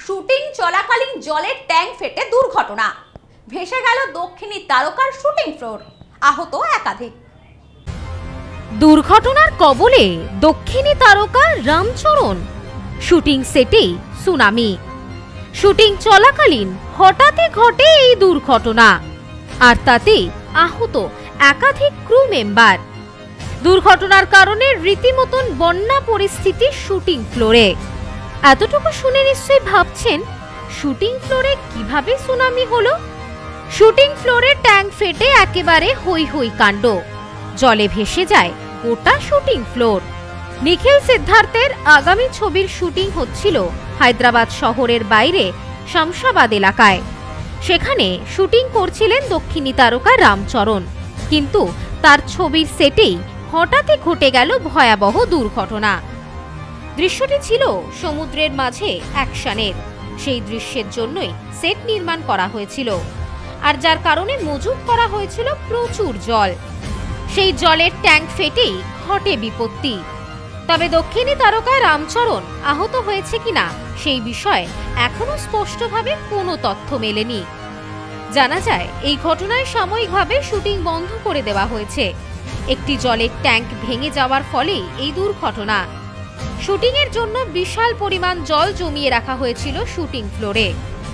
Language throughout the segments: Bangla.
শুটিং চলাকালীন জলের ট্যাঙ্ক ফেটে দুর্ঘটনা, ভেসে গেল দক্ষিণী তারকার শুটিং ফ্লোর, আহত একাধিক। দুর্ঘটনার কবলে দক্ষিণী তারকা রামচরণ। শুটিং সেটেই সুনামি। শুটিং চলাকালীন হঠাৎই ঘটে এই দুর্ঘটনা, আর তাতে আহত একাধিক ক্রু মেম্বার। দুর্ঘটনার কারণে রীতিমতন বন্যা পরিস্থিতি শুটিং ফ্লোরে। এতটুকু শুনে নিশ্চয়ই ভাবছেন, শুটিং ফ্লোরে কিভাবে সুনামি হলো? শুটিং ফ্লোরে ট্যাঙ্ক ফেটে একেবারে হই হই কাণ্ড। জলে ভেসে যায় গোটা শুটিং ফ্লোর। নিখিল সিদ্ধার্থের আগামী ছবির শুটিং হচ্ছিল হায়দ্রাবাদ শহরের বাইরে শামশাবাদ এলাকায়। সেখানে শুটিং করছিলেন দক্ষিণী তারকা রামচরণ, কিন্তু তার ছবির সেটেই হঠাৎই ঘটে গেল ভয়াবহ দুর্ঘটনা। দৃশ্যটি ছিল সমুদ্রের মাঝে অ্যাকশনের। সেই দৃশ্যের জন্যই সেট নির্মাণ করা হয়েছিল, আর যার কারণে মজুত করা হয়েছিল প্রচুর জল। সেই জলের ট্যাঙ্ক ফেটেই ঘটে বিপত্তি। তবে দক্ষিণী তারকা রামচরণ আহত হয়েছে কিনা সেই বিষয়ে এখনো স্পষ্টভাবে কোনো তথ্য মেলেনি। জানা যায়, এই ঘটনায় সাময়িকভাবে শুটিং বন্ধ করে দেওয়া হয়েছে। একটি জলের ট্যাঙ্ক ভেঙে যাওয়ার ফলেই এই দুর্ঘটনা। শুটিংয়ের জন্য বিশাল পরিমাণ জল জমিয়ে রাখা হয়েছিল শুটিং ফ্লোরে।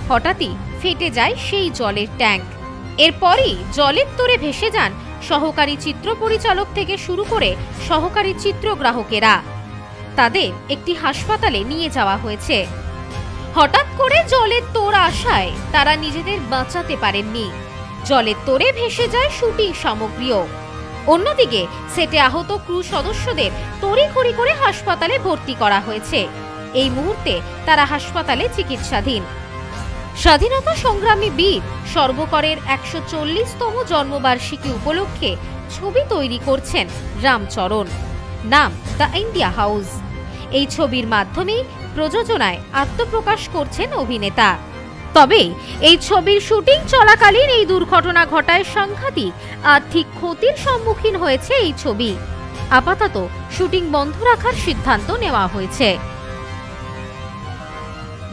হঠাৎই ফেটে যায় সেই জলের ট্যাঙ্ক। এরপরই জলের তোড়ে ভেসে যান সহকারী চিত্র পরিচালক থেকে শুরু করে সহকারী চিত্রগ্রাহকেরা। তাদের একটি হাসপাতালে নিয়ে যাওয়া হয়েছে। হঠাৎ করে জলের তোড় আসায় তারা নিজেদের বাঁচাতে পারেননি। জলের তোড়ে ভেসে যায় শুটিং সামগ্রীও। অন্যদিকে সেটে আহত ক্রু সদস্যদের তড়িঘড়ি করে হাসপাতালে ভর্তি করা হয়েছে। এই মুহূর্তে তারা হাসপাতালে চিকিৎসাধীন। স্বাধীনতা সংগ্রামী বীর সর্বকরের ১৪০তম জন্মবার্ষিকী উপলক্ষে ছবি তৈরি করছেন রামচরণ। নাম দ্য ইন্ডিয়া হাউস। এই ছবির মাধ্যমে প্রযোজনায় আত্মপ্রকাশ করছেন অভিনেতা। তবে এই ছবির শুটিং চলাকালীন এই দুর্ঘটনা ঘটায় সাংঘাতিক আর্থিক ক্ষতির সম্মুখীন হয়েছে এই ছবি। আপাতত শুটিং বন্ধ রাখার সিদ্ধান্ত নেওয়া হয়েছে।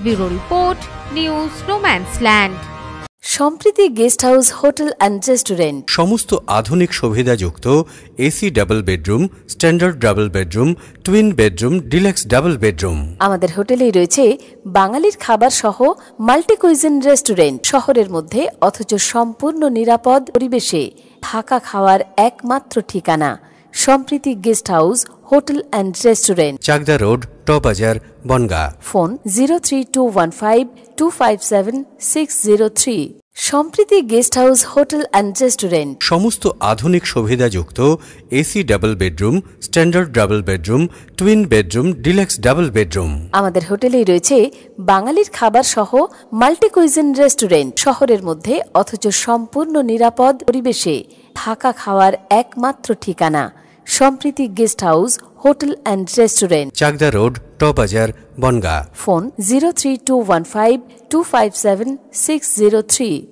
Bureau report, news no man's land. Sampriti guest house hotel and restaurant. সমস্ত আধুনিক সুবিধাযুক্ত AC double bedroom, standard double bedroom, twin bedroom, deluxe double bedroom. আমাদের হোটেলেই রয়েছে বাঙালির খাবার সহ মাল্টি কুইজিন রেস্টুরেন্ট। শহরের মধ্যে অথচ সম্পূর্ণ নিরাপদ পরিবেশে থাকা খাওয়ার একমাত্র ঠিকানা Sampriti guest house hotel and restaurant, Chakdah road, টবাজার, Bongaon. Phone 03215257603। Sampriti guest house hotel and restaurant. সমস্ত আধুনিক সুবিধাযুক্ত AC double bedroom, standard double bedroom, twin bedroom, deluxe double bedroom. আমাদের হোটেলেই রয়েছে বাঙালির খাবার সহ মাল্টি কুইজিন রেস্টুরেন্ট। শহরের মধ্যে অথচ সম্পূর্ণ নিরাপদ পরিবেশে থাকা খাওয়ার একমাত্র ঠিকানা Sampriti guest house hotel and restaurant, Chakdah road, টবাজার, বনগা। ফোন 03215257603।